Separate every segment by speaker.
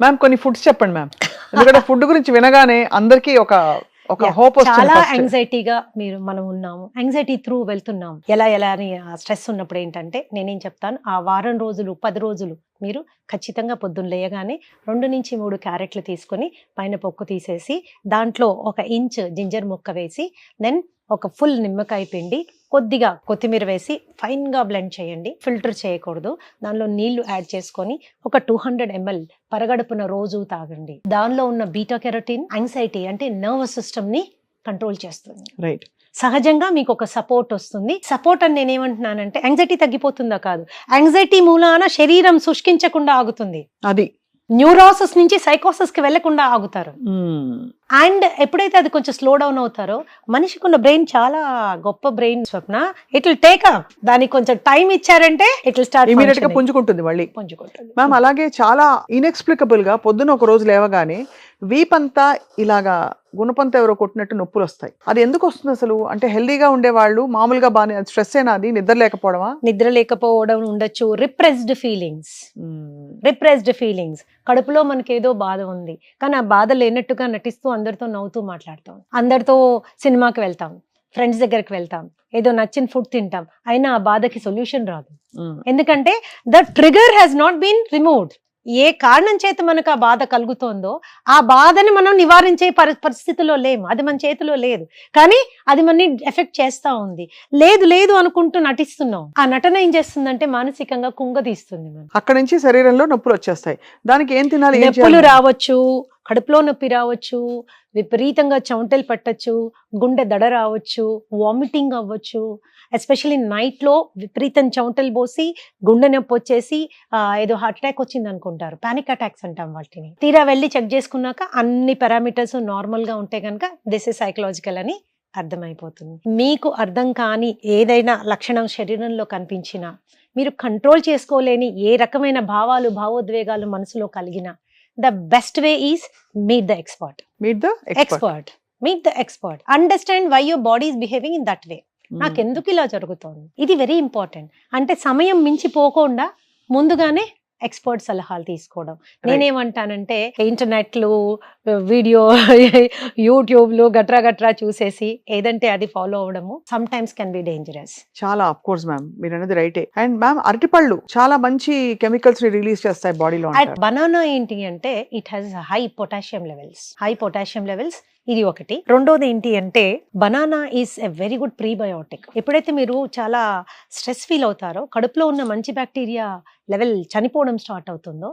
Speaker 1: Ma'am కొన్ని foods చెప్పండి ma'am, ఎందుకంటే ఫుడ్ గురించి వినగానే అందరికీ ఒక హోప్ వస్తుంది.
Speaker 2: చాలా
Speaker 1: first.
Speaker 2: యాంగ్జైటీగా మనం ఉన్నాము, యాంగ్జైటీ త్రూ వెళ్తున్నాం. ఎలా అని స్ట్రెస్ ఉన్నప్పుడు ఏంటంటే నేనేం చెప్తాను, ఆ వారం రోజులు 10 రోజులు మీరు ఖచ్చితంగా పొద్దున్న లేయగానే 2 నుంచి 3 క్యారెట్లు తీసుకొని పైన పొక్కు తీసేసి దాంట్లో 1 ఇంచ్ జింజర్ ముక్క వేసి దెన్ ఒక ఫుల్ నిమ్మకాయ పిండి కొద్దిగా కొత్తిమీర వేసి ఫైన్ గా బ్లెండ్ చేయండి. ఫిల్టర్ చేయకూడదు. దానిలో నీళ్లు యాడ్ చేసుకొని ఒక 200 ml పరగడుపున రోజు తాగండి. దానిలో ఉన్న బీటా కెరోటిన్ యాంగ్జైటీ అంటే నర్వస్ సిస్టమ్ ని కంట్రోల్ చేస్తుంది.
Speaker 1: రైట్.
Speaker 2: సహజంగా మీకు ఒక సపోర్ట్ వస్తుంది. సపోర్ట్ అని నేనేమంటున్నానంటే యాంగ్జైటీ తగ్గిపోతుందా కాదు, యాంగ్జైటీ మూలాన శరీరం శుష్కించకుండా ఆగుతుంది.
Speaker 1: అది
Speaker 2: న్యూరోసిస్ నుంచి సైకోసిస్ కి వెళ్లకుండా ఆగుతారు. అండ్ ఎప్పుడైతే అది కొంచెం స్లో డౌన్ అవుతారో మనిషికి ఉన్న బ్రెయిన్ చాలా గొప్ప brain Swapna. It will take up, దానికి కొంచెం టైం ఇచ్చారంటే ఇట్ విల్ స్టార్ట్
Speaker 1: ఇమీడియట్ గా పుంజుకుంటుంది మళ్ళీ. మ్యామ్ అలాగే చాలా ఇన్ఎక్స్ప్లికబుల్ గా పొద్దున ఒక రోజు లేవగానే వీపంతా ఇలాగా గుణపంత ఎవరో కొట్టినట్టు నొప్పులు వస్తాయి. అది ఎందుకు వస్తుంది అసలు? అంటే హెల్దీగా ఉండేవాళ్ళు మామూలుగా బాగా స్ట్రెస్ అయినా అది నిద్ర లేకపోవడమా?
Speaker 2: నిద్ర లేకపోవడం ఉండొచ్చు. రిప్రెస్డ్ ఫీలింగ్స్ కడుపులో మనకి ఏదో బాధ ఉంది కానీ ఆ బాధ లేనట్టుగా నటిస్తూ అందరితో నవ్వుతూ మాట్లాడతాం, అందరితో సినిమాకి వెళ్తాం, ఫ్రెండ్స్ దగ్గరికి వెళ్తాం, ఏదో నచ్చిన ఫుడ్ తింటాం, అయినా ఆ బాధకి సొల్యూషన్ రాదు. ఎందుకంటే the trigger has not been removed. ఏ కారణం చేత మనకు ఆ బాధ కలుగుతోందో ఆ బాధని మనం నివారించే పరిస్థితిలో లేము, అది మన చేతిలో లేదు. కానీ అది మనని ఎఫెక్ట్ చేస్తా ఉంది. లేదు అనుకుంటూ నటిస్తున్నాం. ఆ నటన ఏం చేస్తుందంటే మానసికంగా కుంగదీస్తుంది.
Speaker 1: అక్కడ నుంచి శరీరంలో నొప్పులు వచ్చేస్తాయి. దానికి ఏం తినాలి?
Speaker 2: నొప్పులు రావచ్చు, కడుపులో నొప్పి రావచ్చు, విపరీతంగా చెమటలు పట్టచ్చు, గుండె దడ రావచ్చు, వామిటింగ్ అవ్వచ్చు. ఎస్పెషల్లీ నైట్ లో విపరీతం చెమటలు పోసి గుండె నొప్పి వచ్చేసి ఏదో హార్ట్ అటాక్ వచ్చింది అనుకుంటారు, పానిక్ అటాక్స్ అంటాం వాటిని. తీరా వెళ్ళి చెక్ చేసుకున్నాక అన్ని పారామీటర్స్ నార్మల్ గా ఉంటే కనుక దిస్ ఇస్ సైకలాజికల్ అని అర్థమైపోతుంది. మీకు అర్థం కాని ఏదైనా లక్షణం శరీరంలో కనిపించినా, మీరు కంట్రోల్ చేసుకోలేని ఏ రకమైన భావాలు భావోద్వేగాలు మనసులో కలిగినా, the best way is meet the expert. Meet the expert. Understand why your body is behaving in that way. నాకు ఎందుకు ఇలా జరుగుతోంది, ఇది వెరీ ఇంపార్టెంట్. అంటే సమయం మించిపోకుండా ముందుగానే ఎక్స్పర్ట్ సలహాలు తీసుకోవడం. నేనేమంటానంటే ఇంటర్నెట్లు, వీడియో, యూట్యూబ్లు గట్రా చూసేసి ఏదంటే అది ఫాలో అవడము sometimes can be dangerous.
Speaker 1: చాలా ఆఫ్ కోర్స్ మ్యామ్, మీరు అనేది రైటే. అండ్ మ్యామ్ అరటిపళ్ళు చాలా మంచి కెమికల్స్ ని రిలీజ్ చేస్తాయి బాడీలో.
Speaker 2: బనానా ఏంటి అంటే it has high potassium levels. ఇది ఒకటి. రెండోది ఏంటి అంటే banana is a very good prebiotic. ఎప్పుడైతే మీరు చాలా స్ట్రెస్ ఫీల్ అవుతారో కడుపులో ఉన్న మంచి బ్యాక్టీరియా లెవెల్ చనిపోవడం స్టార్ట్ అవుతుందో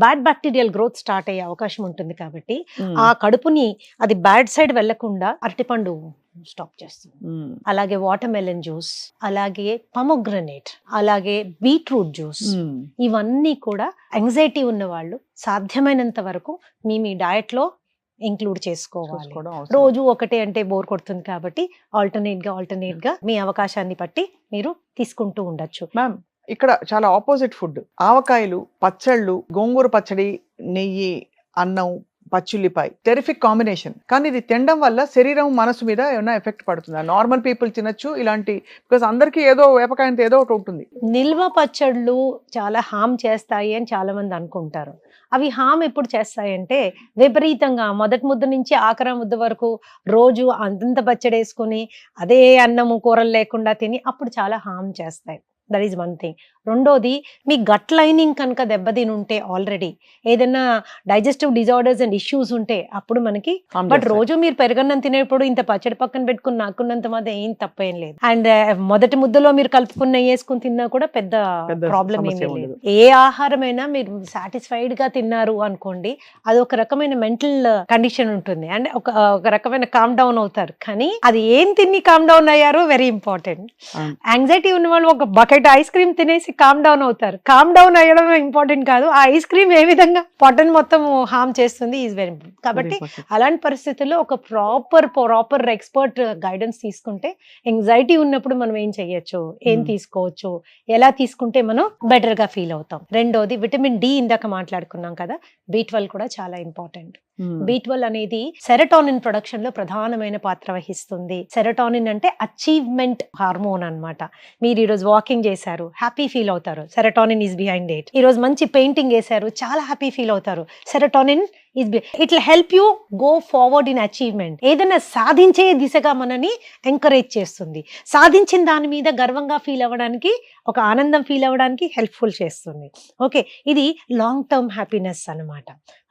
Speaker 2: బ్యాడ్ బ్యాక్టీరియల్ గ్రోత్ స్టార్ట్ అయ్యే అవకాశం ఉంటుంది. కాబట్టి ఆ కడుపుని అది బ్యాడ్ సైడ్ వెళ్లకుండా అరటిపండు స్టాప్ చేస్తుంది. అలాగే వాటర్ మెలన్ జ్యూస్, అలాగే పొమోగ్రనేట్, అలాగే బీట్రూట్ జ్యూస్, ఇవన్నీ కూడా యాంగ్జైటీ ఉన్న వాళ్ళు సాధ్యమైనంత వరకు మీ డయట్ లో ఇంక్లూడ్ చేసుకోవాలి. రోజు ఒకటే అంటే బోర్ కొడుతుంది కాబట్టి ఆల్టర్నేట్ గా మీ అవకాశాన్ని బట్టి మీరు తీసుకుంటూ ఉండొచ్చు.
Speaker 1: మ్యామ్ ఇక్కడ చాలా ఆపోజిట్ ఫుడ్, ఆవకాయలు, పచ్చళ్ళు, గోంగూర పచ్చడి, నెయ్యి, అన్నం, పచ్చిల్లిపాయ, టెరిఫిక్ కాంబినేషన్. కానీ ఇది తినడం వల్ల శరీరం మనసు మీద ఏమైనా ఎఫెక్ట్ పడుతుందా? నార్మల్ పీపుల్ తినొచ్చు ఇలాంటి, బికాస్ అందరికి ఏదో వేపకాయంతో ఏదో ఒకటి ఉంటుంది.
Speaker 2: నిల్వ పచ్చళ్ళు చాలా హామ్ చేస్తాయి అని చాలా మంది అనుకుంటారు. అవి హామ్ ఎప్పుడు చేస్తాయంటే విపరీతంగా మొదటి ముద్ద నుంచి ఆఖరి ముద్ద వరకు రోజు అంత పచ్చడి వేసుకుని అదే అన్నము కూరలు లేకుండా తిని అప్పుడు చాలా హామ్ చేస్తాయి. That is one thing. రెండోది మీ గట్ లైనింగ్ కనుక దెబ్బతిని ఉంటే ఆల్రెడీ ఏదైనా డైజెస్టివ్ డిజార్డర్స్ అండ్ ఇష్యూస్ ఉంటే అప్పుడు మనకి. బట్ రోజు మీరు పెరగన్నం తినేప్పుడు ఇంత పచ్చడి పక్కన పెట్టుకుని నాకున్నంత మాత్రం ఏం తప్పేం లేదు. అండ్ మొదటి ముద్దలో మీరు కలుపుకున్న వేసుకుని తిన్నా కూడా పెద్ద ప్రాబ్లం ఏమీ లేదు. ఏ ఆహారమైనా మీరు సాటిస్ఫైడ్ గా తిన్నారు అనుకోండి, అది ఒక రకమైన మెంటల్ కండిషన్ ఉంటుంది అండ్ ఒక రకమైన కామ్ డౌన్ అవుతారు. కానీ అది ఏం తిని కామ్ డౌన్ అయ్యారో వెరీ ఇంపార్టెంట్. యాంగ్జైటీ ఉన్న వాళ్ళు ఒక బకెట్ ఐస్ క్రీమ్ తినేసి కామ్ డౌన్ అవుతారు. కామ్ డౌన్ అయ్యడం ఇంపార్టెంట్ కాదు, ఆ ఐస్ క్రీమ్ ఏ విధంగా పొట్టను మొత్తం హార్మ్ చేస్తుంది ఈజ్ వెరీ ఇంపార్టెంట్. కాబట్టి అలాంటి పరిస్థితుల్లో ఒక ప్రాపర్ ఎక్స్పర్ట్ గైడెన్స్ తీసుకుంటే యాంగ్జైటీ ఉన్నప్పుడు మనం ఏం చెయ్యొచ్చు, ఏం తీసుకోవచ్చు, ఎలా తీసుకుంటే మనం బెటర్ గా ఫీల్ అవుతాం. రెండోది విటమిన్ డి, ఇందాక మాట్లాడుకున్నాం కదా, B12 కూడా చాలా ఇంపార్టెంట్. B12 అనేది సెరటోనిన్ ప్రొడక్షన్ లో ప్రధానమైన పాత్ర వహిస్తుంది. సెరటోనిన్ అంటే అచీవ్మెంట్ హార్మోన్ అన్నమాట. మీరు ఈ రోజు వాకింగ్ చేశారు, హ్యాపీ ఫీల్ అవుతారు, సెరటోనిన్ ఈస్ బిహైండ్ ఇట్. ఈ రోజు మంచి పెయింటింగ్ వేశారు, చాలా హ్యాపీ ఫీల్ అవుతారు, serotonin is it will help you go forward in achievement. ఏదైనా సాధించే దిశగా మనని ఎంకరేజ్ చేస్తుంది. సాధించిన దాని మీద గర్వంగా ఫీల్ అవ్వడానికి, ఒక ఆనందం ఫీల్ అవ్వడానికి హెల్ప్ఫుల్ చేస్తుంది. ఓకే, ఇది లాంగ్ టర్మ్ హ్యాపీనెస్ అన్నమాట.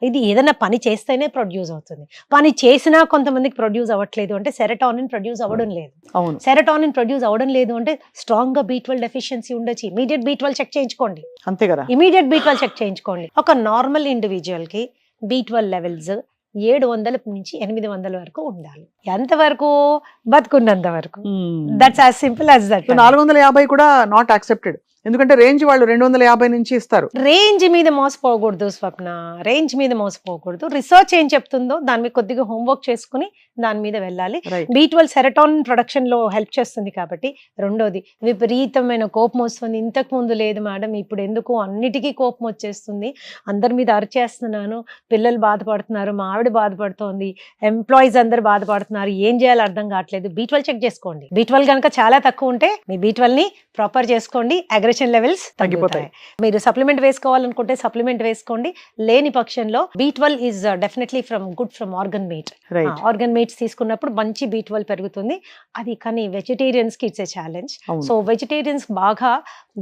Speaker 2: ఇది ఏదైనా పని చేస్తేనే ప్రొడ్యూస్ అవుతుంది. పని చేసినా కొంతమందికి ప్రొడ్యూస్ అవ్వట్లేదు అంటే సెరటోనిన్ ప్రొడ్యూస్ అవ్వడం లేదు.
Speaker 1: అవును,
Speaker 2: సెరటోనిన్ ప్రొడ్యూస్ అవ్వడం లేదు అంటే స్ట్రాంగ్ గా B12 డెఫిషియన్సీ ఉండొచ్చు. ఇమీడియట్ B12 చెక్ చేయించుకోండి.
Speaker 1: అంతే కదా.
Speaker 2: ఇమీడియట్ B12 చెక్ చేయించుకోండి. ఒక నార్మల్ ఇండివిజువల్ కి B12 లెవెల్స్ 700 నుంచి 800 వరకు ఉండాలి. ఎంతవరకు? బతుకున్నంత వరకు. That's as simple as that.
Speaker 1: 450 కూడా నాట్ యాక్సెప్టెడ్, ఎందుకంటే రేంజ్ వాళ్ళు 250 నుంచి ఇస్తారు.
Speaker 2: రేంజ్ మీద మోసపోకూడదు స్వప్న, రేంజ్ మీద మోసపోకూడదు. రిసర్చ్ ఏం చెప్తుందో దాని మీద కొద్దిగా హోంవర్క్ చేసుకుని దాని మీద వెళ్ళాలి. B12 సెరటోనిన్ ప్రొడక్షన్ లో హెల్ప్ చేస్తుంది కాబట్టి. రెండోది, విపరీతమైన కోపం వస్తుంది. ఇంతకు ముందు లేదు మేడం, ఇప్పుడు ఎందుకు అన్నిటికీ కోపం వచ్చేస్తుంది, అందరి మీద అరిచేస్తున్నాను, పిల్లలు బాధపడుతున్నారు, మా ఆవిడ బాధపడుతోంది, ఎంప్లాయీస్ అందరు బాధపడుతున్నారు, ఏం చేయాలో అర్థం కావట్లేదు. B12 చెక్ చేసుకోండి. B12 కనుక చాలా తక్కువ ఉంటే మీ B12 ని ప్రాపర్ చేసుకోండి, అగ్రెషన్ లెవెల్స్ తగ్గిపోతాయి. మీరు సప్లిమెంట్ వేసుకోవాలనుకుంటే సప్లిమెంట్ వేసుకోండి. లేని పక్షంలో B12 is definitely good from organ meat. Organ meats తీసుకున్నప్పుడు మంచి B12 పెరుగుతుంది. అది కానీ వెజిటేరియన్స్ కి it's a challenge. So vegetarians బాగా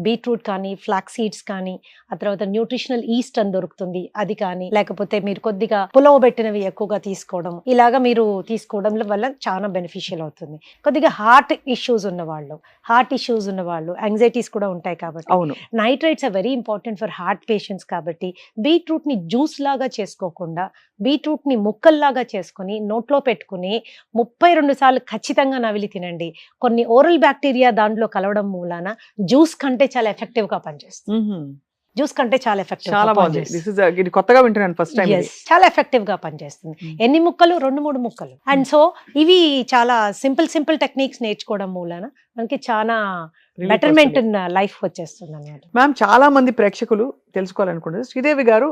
Speaker 2: బీట్రూట్ కానీ, ఫ్లాక్స్ సీడ్స్ కానీ, ఆ తర్వాత న్యూట్రిషనల్ ఈస్ట్ అని దొరుకుతుంది, అది కానీ, లేకపోతే మీరు కొద్దిగా పులవబెట్టినవి ఎక్కువగా తీసుకోవడం, ఇలాగా మీరు తీసుకోవడం వల్ల చాలా బెనిఫిషియల్ అవుతుంది. కొద్దిగా హార్ట్ ఇష్యూస్ ఉన్న వాళ్ళు యాంగ్జైటీస్ కూడా ఉంటాయి కాబట్టి nitrates are very important for heart patients కాబట్టి బీట్రూట్ ని జ్యూస్ లాగా చేసుకోకుండా బీట్రూట్ ని ముక్కల్లాగా చేసుకుని నోట్లో పెట్టుకుని 32 సార్లు ఖచ్చితంగా నవిలి తినండి. కొన్ని ఓరల్ బ్యాక్టీరియా దాంట్లో కలవడం మూలాన జ్యూస్ కంటే చాలా ఎఫెక్టివ్ గా పనిచేస్తుంది. జ్యూస్ కంటే చాలా ఎఫెక్టివ్,
Speaker 1: కొత్తగా వింటున్నాను ఫస్ట్ టైం.
Speaker 2: చాలా ఎఫెక్టివ్ గా పనిచేస్తుంది. ఎన్ని ముక్కలు? 2-3 ముక్కలు. అండ్ సో ఇవి చాలా సింపుల్ టెక్నిక్స్ నేర్చుకోవడం మూలాన మనకి చాలా బెటర్మెంట్ ఇన్ లైఫ్ వచ్చేస్తుంది అన్నమాట.
Speaker 1: మ్యామ్, చాలా మంది ప్రేక్షకులు తెలుసుకోవాలనుకుంటున్నారు, శ్రీదేవి గారు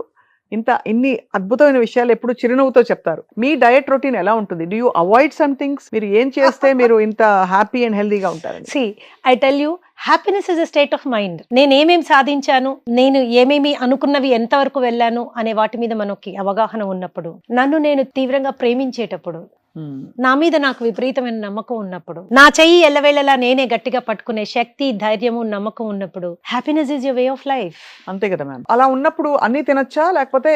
Speaker 1: ఇన్ని అద్భుతమైన విషయాలు ఎప్పుడు చిరునవ్వుతో చెప్తారు. మీ డయట్ రొటీన్ ఎలా ఉంటుంది? Do you avoid some things? మీరు ఏం చేస్తే మీరు ఇంత హ్యాపీ అండ్ హెల్దీగా ఉంటారు?
Speaker 2: See, I tell you, happiness is a state of mind. నేను ఏమేమి సాధించాను, నేను ఏమేమి అనుకున్నవి ఎంతవరకు వెళ్ళాను అనే వాటి మీద మనకి అవగాహన ఉన్నప్పుడు, నన్ను నేను తీవ్రంగా ప్రేమించేటప్పుడు, నా మీద నాకు విపరీతమైన నమ్మకం ఉన్నప్పుడు, నా చెయ్యి ఎల్లవేళలా నేనే గట్టిగా పట్టుకునే శక్తి, ధైర్యము, నమ్మకం ఉన్నప్పుడు, happiness is your way of life.
Speaker 1: అంతే కదా మ్యామ్. అలా ఉన్నప్పుడు అన్ని తినొచ్చా, లేకపోతే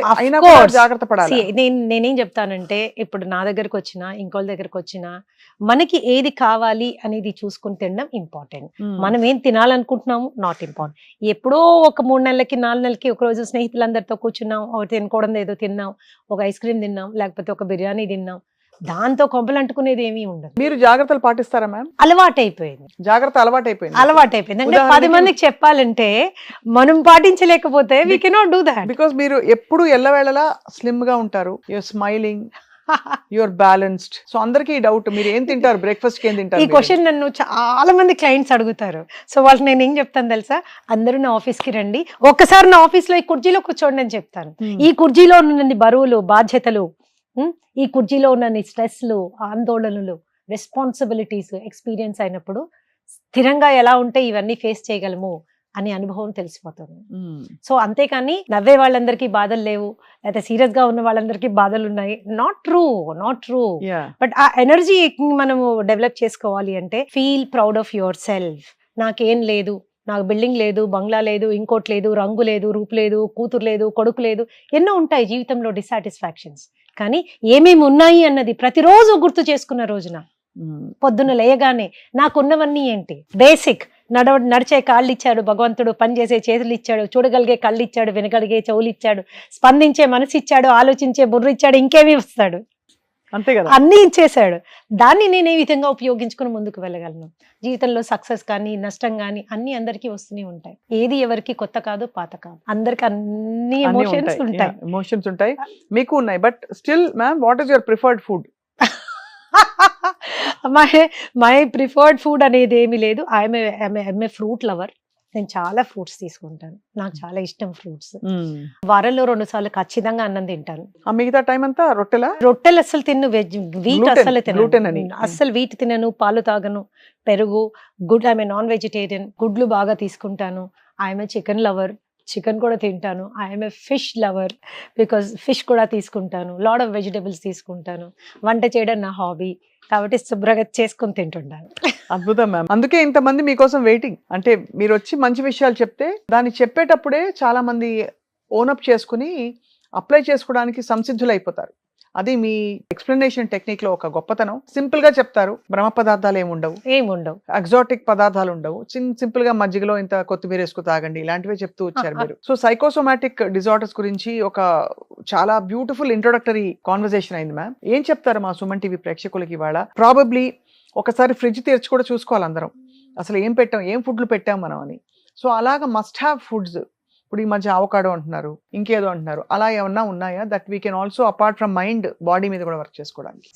Speaker 1: జాగ్రత్త పడాలి?
Speaker 2: నేనేం చెప్తానంటే, ఇప్పుడు నా దగ్గరకు వచ్చినా ఇంకోళ్ళ దగ్గరకు వచ్చినా మనకి ఏది కావాలి అనేది చూసుకుని తినడం ఇంపార్టెంట్. మనం ఏం తినాలనుకుంటున్నాము నాట్ ఇంపార్టెంట్. ఎప్పుడో ఒక 3 నెలలకి 4 నెలలకి ఒక రోజు స్నేహితులందరితో కూర్చున్నాం, తినకూడదు ఏదో తిన్నాం, ఒక ఐస్ క్రీమ్ తిన్నాం, లేకపోతే ఒక బిర్యానీ తిన్నాం, దాంతో కొంపలు అంటుకునేది ఏమీ ఉండదు.
Speaker 1: మీరు జాగ్రత్తలు పాటిస్తారా మ్యామ్?
Speaker 2: అలవాటైపోయింది. అంటే 10 మందికి చెప్పాలంటే మనం పాటించలేకపోతే we cannot do that.
Speaker 1: Because మీరు ఎప్పుడు ఎల్లవేళలా స్లిమ్ గా ఉంటారు, you're smiling, you're balanced. So అందరికి డౌట్, మీరు ఏం తింటారు, బ్రేక్ఫాస్ట్ కి ఏం తింటారు?
Speaker 2: ఈ క్వశ్చన్ నన్ను చాలా మంది క్లయింట్స్ అడుగుతారు. సో వాళ్ళకి నేను ఏం చెప్తాను తెలుసా, అందరూ నా ఆఫీస్ కి రండి, ఒక్కసారి నా ఆఫీస్ లో ఈ కుర్చీలో కూర్చోండి అని చెప్తాను. ఈ కుర్చీలో ఉన్న బరువులు, బాధ్యతలు, ఈ కుర్చీలో ఉన్న స్ట్రెస్లు, ఆందోళనలు, రెస్పాన్సిబిలిటీస్ ఎక్స్పీరియన్స్ అయినప్పుడు స్థిరంగా ఎలా ఉంటే ఇవన్నీ ఫేస్ చేయగలము అనే అనుభవం తెలిసిపోతుంది. సో అంతేకాని నవ్వే వాళ్ళందరికీ బాధలు లేవు, లేకపోతే సీరియస్ గా ఉన్న వాళ్ళందరికీ బాధలు ఉన్నాయి, నాట్ ట్రూ. బట్ ఆ ఎనర్జీ మనము డెవలప్ చేసుకోవాలి అంటే, feel proud of your self. నాకేం లేదు, నాకు బిల్డింగ్ లేదు, బంగ్లా లేదు, ఇంకోటి లేదు, రంగు లేదు, రూపు లేదు, కూతురు లేదు, కొడుకు లేదు, ఎన్నో ఉంటాయి జీవితంలో డిసాటిస్ఫాక్షన్స్. కానీ ఏమేమి ఉన్నాయి అన్నది ప్రతిరోజు గుర్తు చేసుకున్న రోజున, పొద్దున్న లేయగానే నాకున్నవన్నీ ఏంటి, బేసిక్ నడిచే కాళ్ళు ఇచ్చాడు భగవంతుడు, పనిచేసే చేతులు ఇచ్చాడు, చూడగలిగే కళ్ళు ఇచ్చాడు, వినగలిగే చెవులు ఇచ్చాడు, స్పందించే మనసు ఇచ్చాడు, ఆలోచించే బుర్ర ఇచ్చాడు, ఇంకేమీ ఇస్తాడు,
Speaker 1: అంతే కదా,
Speaker 2: అన్ని ఇచ్చేసాడు. దాన్ని నేను ఏ విధంగా ఉపయోగించుకుని ముందుకు వెళ్ళగలను? జీవితంలో సక్సెస్ కానీ నష్టం కానీ అన్ని అందరికీ వస్తూనే ఉంటాయి. ఏది ఎవరికి కొత్త కాదు, పాత కాదు, అందరికి అన్ని
Speaker 1: ఎమోషన్స్ ఉంటాయి, మీకు ఉన్నాయి. But still ma'am, what is your preferred food?
Speaker 2: My preferred food అనేది ఏమీ లేదు. I'm a fruit lover. నేను చాలా ఫ్రూట్స్ తీసుకుంటాను, నాకు చాలా ఇష్టం ఫ్రూట్స్. వారంలో 2 సార్లు ఖచ్చితంగా అన్నం తింటాను.
Speaker 1: ఆ మిగతా టైం అంతా రొట్టెలా?
Speaker 2: రొట్టెలు అస్సలు తిన్ను, వెజ్ వీట్
Speaker 1: Gluten,
Speaker 2: అస్సలు
Speaker 1: gluten అని.
Speaker 2: తినను, అస్సలు వీట్ తినను, పాలు తాగను, పెరుగు, గుడ్ ఐఎమ్ నాన్ వెజిటేరియన్, గుడ్లు బాగా తీసుకుంటాను. ఐఎమ్ చికెన్ లవర్, చికెన్ కూడా తింటాను. I'm a fish lover because fish కూడా తీసుకుంటాను. లాట్ ఆఫ్ వెజిటబుల్స్ తీసుకుంటాను. వంట చేయడం నా హాబీ కాబట్టి శుభ్రంగా చేసుకొని తింటుంటాను.
Speaker 1: అద్భుతం మ్యామ్. అందుకే ఇంతమంది మీకోసం వెయిటింగ్. అంటే మీరు వచ్చి మంచి విషయాలు చెప్తే దాన్ని చెప్పేటప్పుడే చాలా మంది ఓనప్ చేసుకుని అప్లై చేసుకోవడానికి సంసిద్ధులైపోతారు. అది మీ ఎక్స్ప్లెనేషన్ టెక్నిక్ లో ఒక గొప్పతనం. సింపుల్ గా చెప్తారు, బ్రహ్మ పదార్థాలు ఏముండవు, ఎగ్జాటిక్ పదార్థాలు ఉండవు, సింపుల్ గా మజ్జిగలో ఇంత కొత్తిమీర వేసుకు తాగండి, ఇలాంటివే చెప్తూ వచ్చారు మీరు. సో సైకోసోమాటిక్ డిజార్డర్స్ గురించి ఒక చాలా బ్యూటిఫుల్ ఇంట్రొడక్టరీ కాన్వర్సేషన్ అయింది మ్యామ్. ఏం చెప్తారు మా సుమన్ టీవీ ప్రేక్షకులకి ఇవాళ? ప్రాబబ్లీ ఒకసారి ఫ్రిడ్జ్ తెరిచి కూడా చూసుకోవాలి అందరం, అసలు ఏం పెట్టాం, ఏం ఫుడ్లు పెట్టాం మనం అని. సో అలాగా మస్ట్ హ్యావ్ ఫుడ్స్. ఇప్పుడు ఈ మధ్య అవకాడో అంటున్నారు, ఇంకేదో అంటున్నారు, అలా ఏమన్నా ఉన్నాయా that we can also apart from mind body మీద కూడా వర్క్ చేసుకోవడానికి?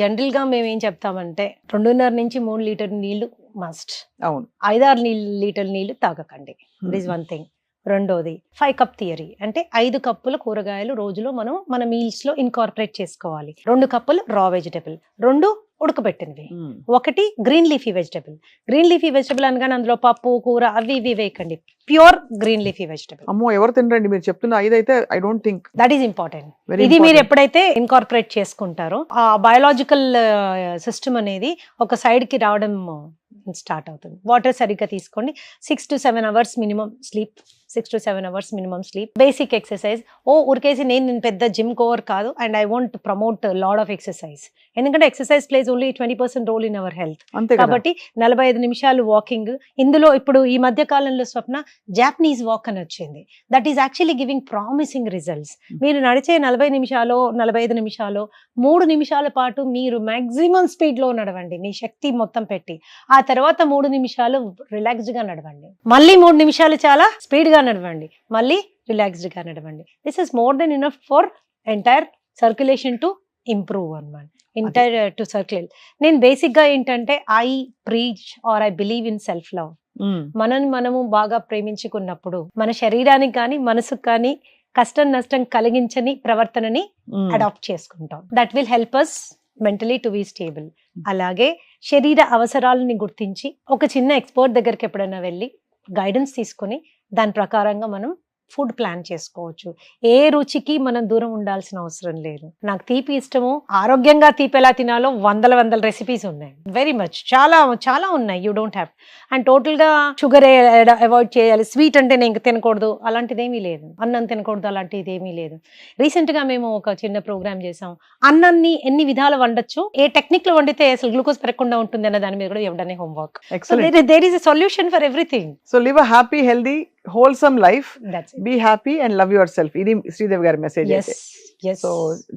Speaker 2: జనరల్ గా మేము ఏం చెప్తామంటే 2.5 నుంచి 3 లీటర్ నీళ్లు మస్ట్.
Speaker 1: అవును.
Speaker 2: 5-6 లీటర్ నీళ్లు తాగకండి, దిస్ వన్ థింగ్. రెండోది 5 కప్ థియరీ, అంటే 5 కప్పుల కూరగాయలు రోజులో మనం మన మీల్స్ లో ఇన్కార్పొరేట్ చేసుకోవాలి. 2 కప్పులు రా vegetable, 2 ఉడకబెట్టినవి, 1 green leafy vegetable. Green leafy vegetable అనగానే అందులో పప్పు, కూర అవి ఇవి వేయకండి, ప్యూర్ గ్రీన్ లీఫీ వెజిటబుల్.
Speaker 1: అమ్మో, ఎవరు తినరండి మీరు చెప్తున్న 5 అయితే. I don't think
Speaker 2: that is important. ఇది మీరు ఎప్పుడైతే ఇన్కార్పొరేట్ చేసుకుంటారో ఆ బయోలాజికల్ సిస్టమ్ అనేది ఒక సైడ్ కి రావడం స్టార్ట్ అవుతుంది. వాటర్ సరిగ్గా తీసుకోండి, 6 to 7 hours minimum sleep, 6 to 7 hours minimum sleep. Basic exercise. ఉరికేసి నేను పెద్ద జిమ్ కోవర్ కాదు, and I want promote lot of exercise. ఎందుకంటే exercise plays only 20% role in our health. కాబట్టి 45 నిమిషాలు వాకింగ్. ఇందులో ఇప్పుడు ఈ మధ్య కాలంలో స్వప్న జాపనీస్ వాక్ అని వచ్చింది. That is actually giving promising results. మీరు నడిచే 40 నిమిషాలు 45 నిమిషాలు 3 నిమిషాల పాటు మీరు మాక్సిమం స్పీడ్ లో నడవండి, మీ శక్తి మొత్తం పెట్టి. ఆ తర్వాత 3 నిమిషాలు రిలాక్స్డ్ గా నడవండి, మళ్ళీ 3 నిమిషాలు చాలా స్పీడ్ గా నడవండి, మళ్ళీ రిలాక్స్డ్ గా నడవండి. This is more than enough for entire circulation to improve అన్నమాట, ఎంటైర్ టు సర్క్యులేట్. నేను బేసిక్ గా ఏంటంటే I preach or I believe in self love. మనము బాగా ప్రేమించుకున్నప్పుడు మన శరీరానికి కానీ మనసుకు కానీ కష్టం నష్టం కలిగించని ప్రవర్తనని అడాప్ట్ చేసుకుంటాం. That will help us mentally to be stable. అలాగే శరీర అవసరాలని గుర్తించి ఒక చిన్న ఎక్స్పర్ట్ దగ్గరికి ఎప్పుడైనా వెళ్ళి గైడెన్స్ తీసుకొని దాని ప్రకారంగా మనం ఫుడ్ ప్లాన్ చేసుకోవచ్చు. ఏ రుచికి మనం దూరం ఉండాల్సిన అవసరం లేదు. నాకు తీపి ఇష్టము, ఆరోగ్యంగా తీపి ఎలా తినాలో వందల రెసిపీస్ ఉన్నాయి, వెరీ మచ్, చాలా చాలా ఉన్నాయి. You don't have. And total గా షుగర్ అవాయిడ్ చేయాలి, స్వీట్ అంటే నేను తినకూడదు అలాంటిది ఏమీ లేదు, అన్నం తినకూడదు అలాంటిది ఏమీ లేదు. రీసెంట్ గా మేము ఒక చిన్న ప్రోగ్రామ్ చేసాం, అన్నాన్ని ఎన్ని విధాలు వండొచ్చు, ఏ టెక్నిక్ లో వండితే అసలు గ్లూకోజ్ పెరగకుండా ఉంటుంది అన్న దాని మీద కూడా ఇవ్వడానికి homework. There is a solution for everything.
Speaker 1: So live a happy, healthy, wholesome life. Be happy and love yourself. Idi Sridevi gaరి message.
Speaker 2: Yes.
Speaker 1: So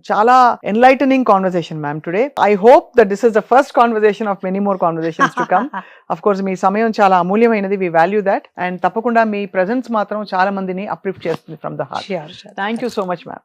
Speaker 1: chala enlightening conversation ma'am today. I hope that this is the first conversation of many more conversations to come. Of course మీ సమయం చాలా అమూల్యమైనది, we value that, and తప్పకుండా మీ presence మాత్రం చాలా మందిని uplift చేస్తుంది from the heart.
Speaker 2: Sure.
Speaker 1: Thank you so much ma'am.